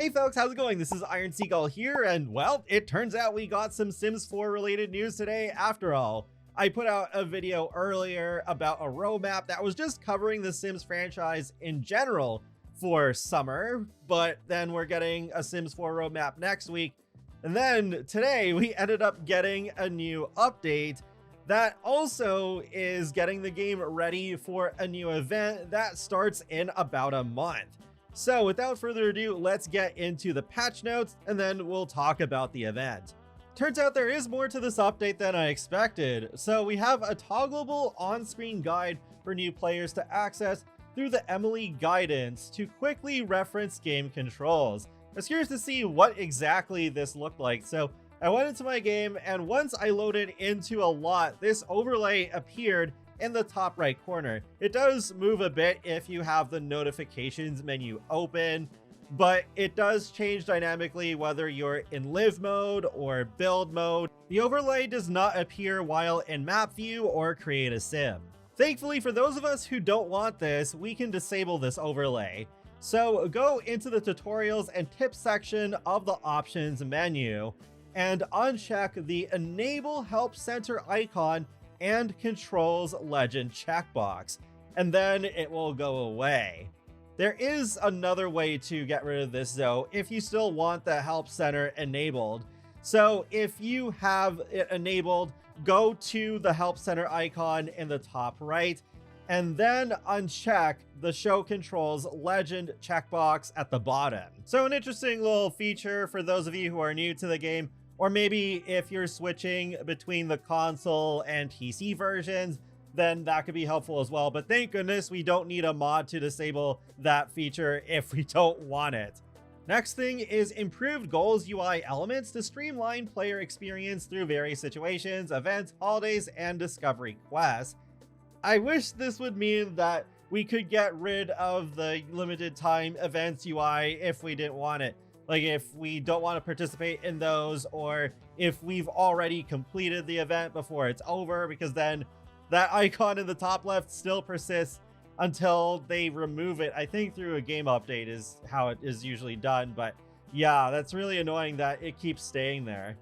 Hey folks, how's it going? This is Iron Seagull here, and well, it turns out we got some Sims 4 related news today after all. I put out a video earlier about a roadmap that was just covering the Sims franchise in general for summer, but then we're getting a Sims 4 roadmap next week. And then today we ended up getting a new update that also is getting the game ready for a new event that starts in about a month. So without further ado, let's get into the patch notes and then we'll talk about the event. Turns out there is more to this update than I expected. So we have a toggleable on-screen guide for new players to access through the Emily guidance to quickly reference game controls. I was curious to see what exactly this looked like. So I went into my game, and once I loaded into a lot, this overlay appeared in the top right corner. It does move a bit if you have the notifications menu open, but it does change dynamically whether you're in live mode or build mode. The overlay does not appear while in map view or create a sim. Thankfully, for those of us who don't want this, we can disable this overlay. So go into the tutorials and tips section of the options menu and uncheck the enable help center icon and controls legend checkbox, and then it will go away. There is another way to get rid of this though, if you still want the help center enabled. So if you have it enabled, go to the help center icon in the top right, and then uncheck the show controls legend checkbox at the bottom. So an interesting little feature for those of you who are new to the game, or maybe if you're switching between the console and PC versions, then that could be helpful as well. But thank goodness we don't need a mod to disable that feature if we don't want it. Next thing is improved goals UI elements to streamline player experience through various situations, events, holidays, and discovery quests. I wish this would mean that we could get rid of the limited time events UI if we didn't want it. Like if we don't want to participate in those, or if we've already completed the event before it's over, because then that icon in the top left still persists until they remove it. I think through a game update is how it is usually done, but yeah, that's really annoying that it keeps staying there.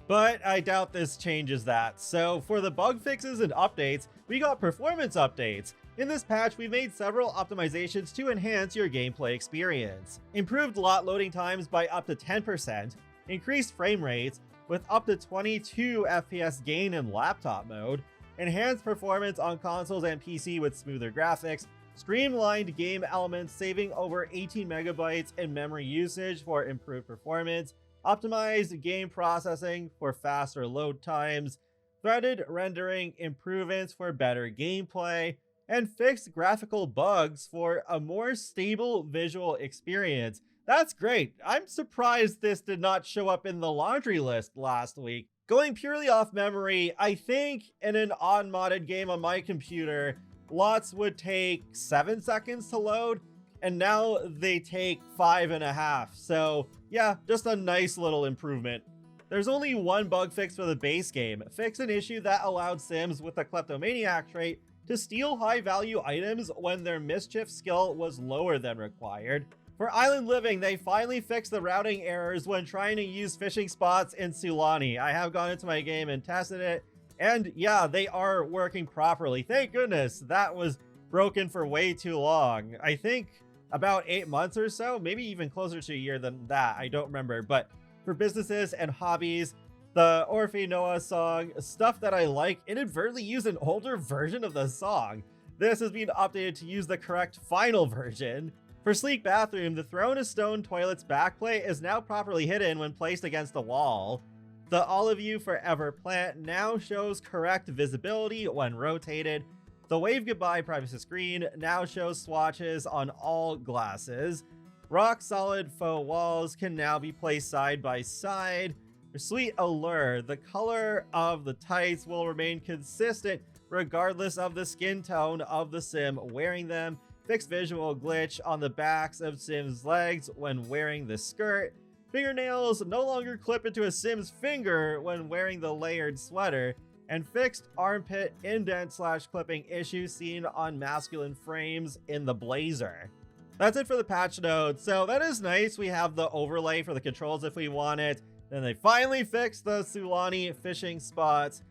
But I doubt this changes that. So for the bug fixes and updates, we got performance updates. In this patch, we've made several optimizations to enhance your gameplay experience. Improved lot loading times by up to 10%, increased frame rates with up to 22 FPS gain in laptop mode, enhanced performance on consoles and PC with smoother graphics, streamlined game elements saving over 18 megabytes in memory usage for improved performance, optimized game processing for faster load times, threaded rendering improvements for better gameplay, and fixed graphical bugs for a more stable visual experience. That's great. I'm surprised this did not show up in the laundry list last week. Going purely off memory, I think in an unmodded game on my computer, lots would take 7 seconds to load, and now they take 5.5. So yeah, just a nice little improvement. There's only one bug fix for the base game. Fix an issue that allowed Sims with a kleptomaniac trait to steal high-value items when their mischief skill was lower than required. For Island Living, they finally fixed the routing errors when trying to use fishing spots in Sulani. I have gone into my game and tested it, and yeah, they are working properly. Thank goodness. That was broken for way too long. I think about 8 months or so, maybe even closer to a year than that. I don't remember, but for businesses and hobbies, the Orphe Noah song, Stuff That I Like, inadvertently used an older version of the song. This has been updated to use the correct final version. For Sleek Bathroom, the Throne of Stone toilet's backplate is now properly hidden when placed against the wall. The All of You Forever plant now shows correct visibility when rotated. The Wave Goodbye privacy screen now shows swatches on all glasses. Rock solid faux walls can now be placed side by side. For Sweet Allure, the color of the tights will remain consistent regardless of the skin tone of the sim wearing them. Fixed visual glitch on the backs of Sim's legs when wearing the skirt. Fingernails no longer clip into a Sim's finger when wearing the layered sweater. And fixed armpit indent/clipping issue seen on masculine frames in the blazer. That's it for the patch notes. So that is nice. We have the overlay for the controls if we want it. Then they finally fixed the Sulani fishing spots.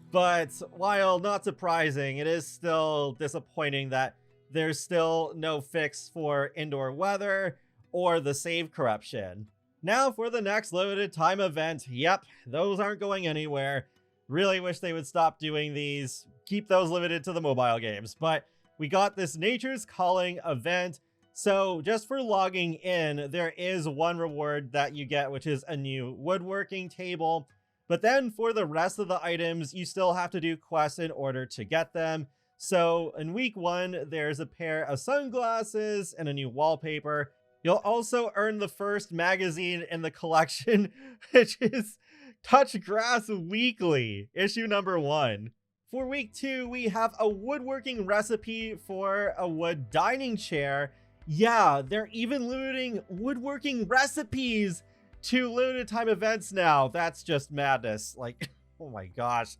But while not surprising, it is still disappointing that there's still no fix for indoor weather or the save corruption. Now for the next limited time event. Yep, those aren't going anywhere. Really wish they would stop doing these. Keep those limited to the mobile games. But we got this Nature's Calling event. So just for logging in, there is one reward that you get, which is a new woodworking table. But then for the rest of the items, you still have to do quests in order to get them. So in week 1, there's a pair of sunglasses and a new wallpaper. You'll also earn the first magazine in the collection, which is Touch Grass Weekly, issue number 1. For week 2, we have a woodworking recipe for a wood dining chair. Yeah, they're even limiting woodworking recipes to limited time events now. That's just madness. Like, oh my gosh.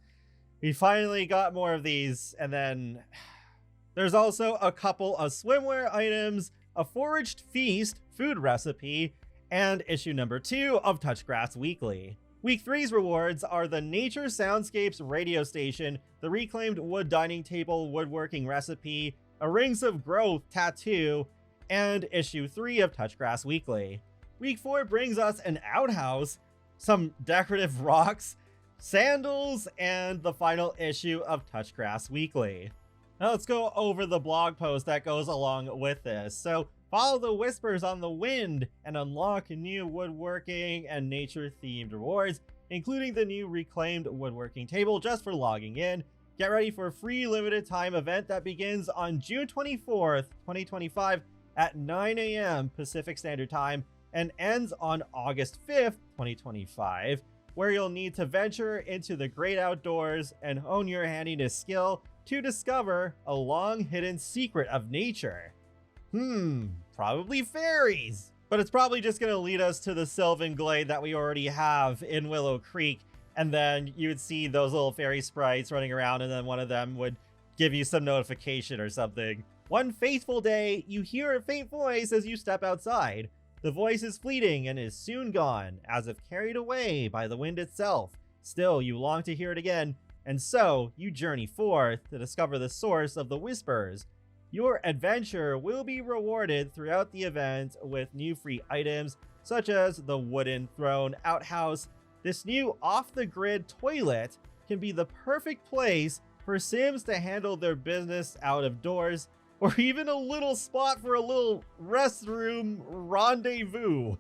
We finally got more of these. And then there's also a couple of swimwear items, a foraged feast food recipe, and issue number 2 of Touch Grass Weekly. Week 3's rewards are the Nature Soundscapes radio station, the reclaimed wood dining table woodworking recipe, a Rings of Growth tattoo, and issue 3 of Touch Grass Weekly. Week 4 brings us an outhouse, some decorative rocks, sandals, and the final issue of Touch Grass Weekly. Now let's go over the blog post that goes along with this. So follow the whispers on the wind and unlock new woodworking and nature-themed rewards, including the new reclaimed woodworking table just for logging in. Get ready for a free limited time event that begins on June 24th, 2025 at 9 a.m. Pacific Standard Time and ends on August 5th, 2025, where you'll need to venture into the great outdoors and hone your handiness skill to discover a long-hidden secret of nature. Probably fairies. But it's probably just going to lead us to the Sylvan Glade that we already have in Willow Creek, and then you would see those little fairy sprites running around, and then one of them would give you some notification or something. One fateful day, you hear a faint voice as you step outside. The voice is fleeting and is soon gone, as if carried away by the wind itself. Still, you long to hear it again, and so you journey forth to discover the source of the whispers. Your adventure will be rewarded throughout the event with new free items, such as the wooden throne outhouse. This new off-the-grid toilet can be the perfect place for Sims to handle their business out of doors, or even a little spot for a little restroom rendezvous.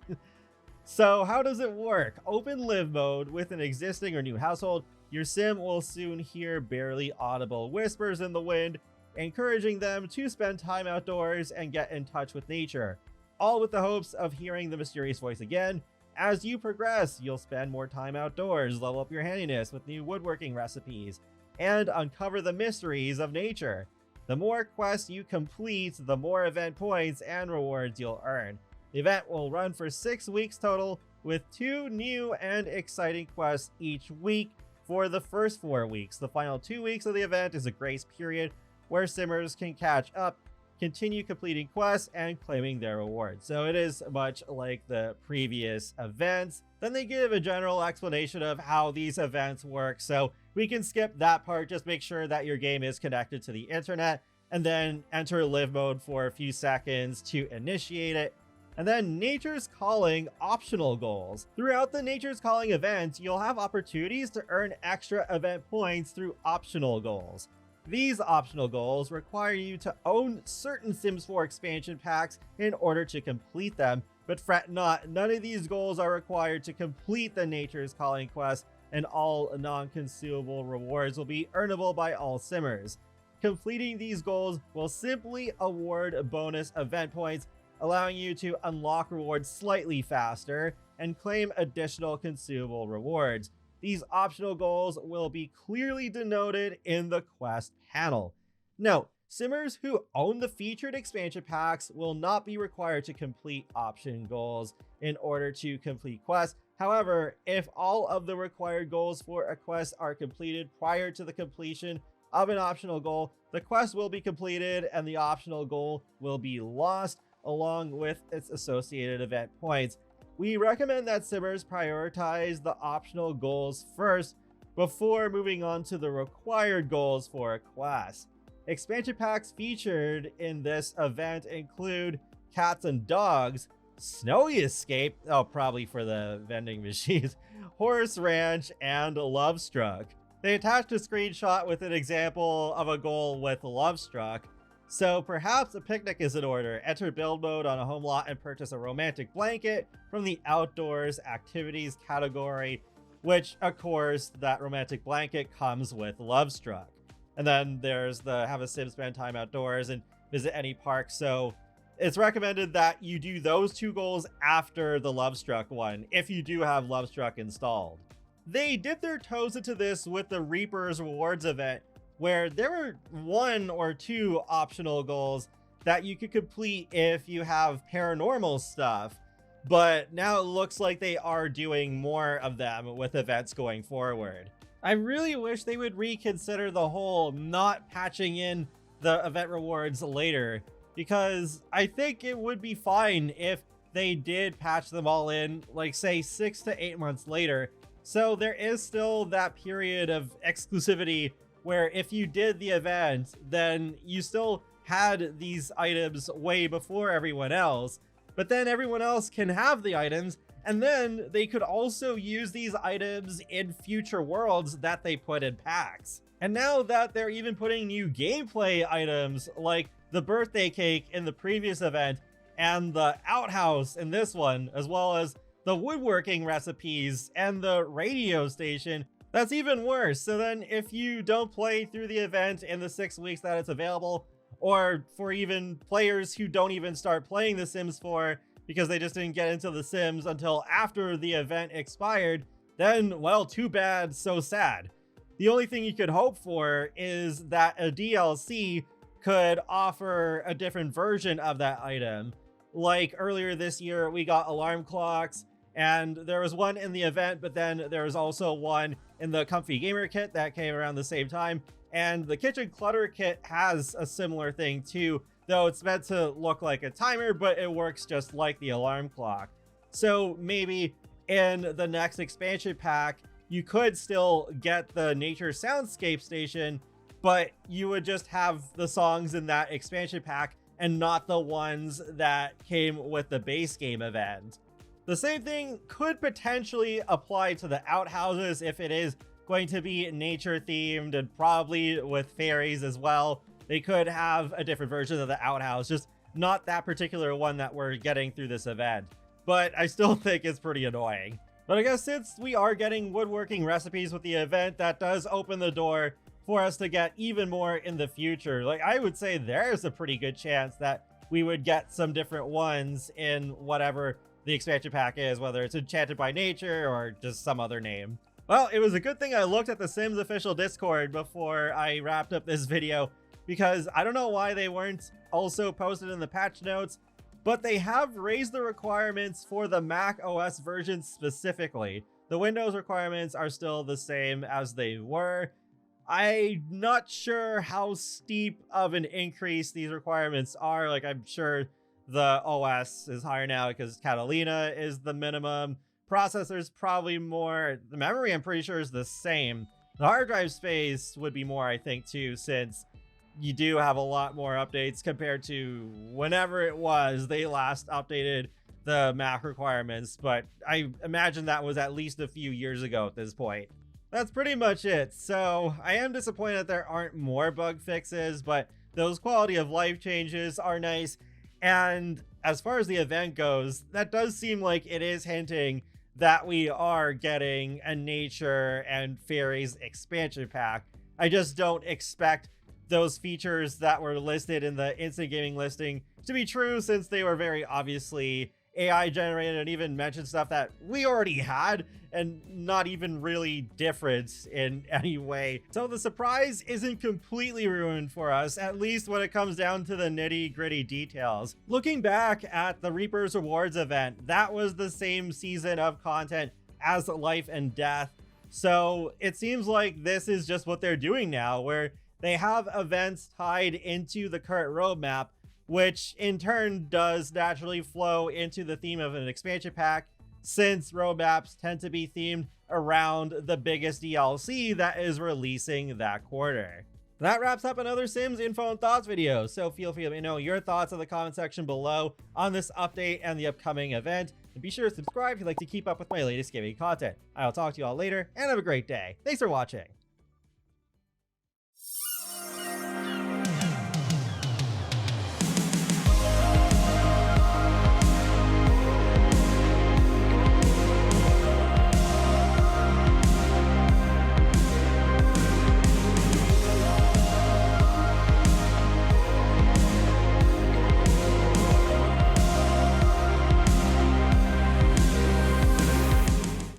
So how does it work? Open live mode with an existing or new household. Your Sim will soon hear barely audible whispers in the wind, encouraging them to spend time outdoors and get in touch with nature, all with the hopes of hearing the mysterious voice again. As you progress, you'll spend more time outdoors, level up your handiness with new woodworking recipes, and uncover the mysteries of nature. The more quests you complete, the more event points and rewards you'll earn. The event will run for 6 weeks total, with 2 new and exciting quests each week for the first 4 weeks. The final 2 weeks of the event is a grace period where Simmers can catch up, continue completing quests, and claiming their rewards. So it is much like the previous events. Then they give a general explanation of how these events work, so we can skip that part. Just make sure that your game is connected to the internet, and then enter live mode for a few seconds to initiate it. And then Nature's Calling optional goals. Throughout the Nature's Calling event, you'll have opportunities to earn extra event points through optional goals. These optional goals require you to own certain Sims 4 expansion packs in order to complete them, but fret not, none of these goals are required to complete the Nature's Calling quest, and all non-consumable rewards will be earnable by all Simmers. Completing these goals will simply award bonus event points, allowing you to unlock rewards slightly faster and claim additional consumable rewards. These optional goals will be clearly denoted in the quest panel. Note, Simmers who own the featured expansion packs will not be required to complete option goals in order to complete quests. However, if all of the required goals for a quest are completed prior to the completion of an optional goal, the quest will be completed and the optional goal will be lost. along with its associated event points. We recommend that simmers prioritize the optional goals first before moving on to the required goals for a class. Expansion packs featured in this event include Cats and Dogs, Snowy Escape, oh, probably for the vending machines, Horse Ranch, and Lovestruck. They attached a screenshot with an example of a goal with Lovestruck, so perhaps a picnic is in order. Enter build mode on a home lot and purchase a romantic blanket from the outdoors activities category, which of course that romantic blanket comes with Lovestruck. And then there's the have a sim spend time outdoors and visit any park. So it's recommended that you do those two goals after the Lovestruck one, if you do have Lovestruck installed. They dipped their toes into this with the Reaper's Rewards event, where there were 1 or 2 optional goals that you could complete if you have paranormal stuff. But now it looks like they are doing more of them with events going forward. I really wish they would reconsider the whole not patching in the event rewards later, because I think it would be fine if they did patch them all in, like say 6 to 8 months later. So there is still that period of exclusivity where if you did the event, then you still had these items way before everyone else, but then everyone else can have the items, and then they could also use these items in future worlds that they put in packs. And now that they're even putting new gameplay items like the birthday cake in the previous event and the outhouse in this one, as well as the woodworking recipes and the radio station, that's even worse. So then if you don't play through the event in the 6 weeks that it's available, or for even players who don't even start playing The Sims 4 because they just didn't get into The Sims until after the event expired, then, well, too bad, so sad. The only thing you could hope for is that a DLC could offer a different version of that item. Like earlier this year, we got alarm clocks, and there was one in the event, but then there was also one in the Comfy Gamer kit that came around the same time. And the Kitchen Clutter kit has a similar thing too, though it's meant to look like a timer, but it works just like the alarm clock. So maybe in the next expansion pack, you could still get the nature soundscape station, but you would just have the songs in that expansion pack and not the ones that came with the base game event. The same thing could potentially apply to the outhouses if it is going to be nature themed, and probably with fairies as well. They could have a different version of the outhouse, just not that particular one that we're getting through this event. But I still think it's pretty annoying. But I guess since we are getting woodworking recipes with the event, that does open the door for us to get even more in the future. Like, I would say there's a pretty good chance that we would get some different ones in whatever the expansion pack is, whether it's Enchanted by Nature or just some other name. Well, it was a good thing I looked at the Sims official Discord before I wrapped up this video, because I don't know why they weren't also posted in the patch notes, but they have raised the requirements for the Mac OS version specifically. The Windows requirements are still the same as they were. I'm not sure how steep of an increase these requirements are. Like, I'm sure the OS is higher now because Catalina is the minimum. Processor's probably more. The memory, I'm pretty sure, is the same. The hard drive space would be more, I think, too, since you do have a lot more updates compared to whenever it was they last updated the Mac requirements. But I imagine that was at least a few years ago at this point. That's pretty much it. So I am disappointed that there aren't more bug fixes, but those quality of life changes are nice. And as far as the event goes, that does seem like it is hinting that we are getting a nature and fairies expansion pack. I just don't expect those features that were listed in the instant gaming listing to be true, since they were very obviously AI generated and even mentioned stuff that we already had and not even really different in any way. So the surprise isn't completely ruined for us, at least when it comes down to the nitty-gritty details. Looking back at the Reaper's Rewards event, that was the same season of content as Life and Death. So it seems like this is just what they're doing now, where they have events tied into the current roadmap, which in turn does naturally flow into the theme of an expansion pack, since roadmaps tend to be themed around the biggest DLC that is releasing that quarter. That wraps up another Sims info and thoughts video, so feel free to let me know your thoughts in the comment section below on this update and the upcoming event, and be sure to subscribe if you'd like to keep up with my latest gaming content. I'll talk to you all later, and have a great day. Thanks for watching!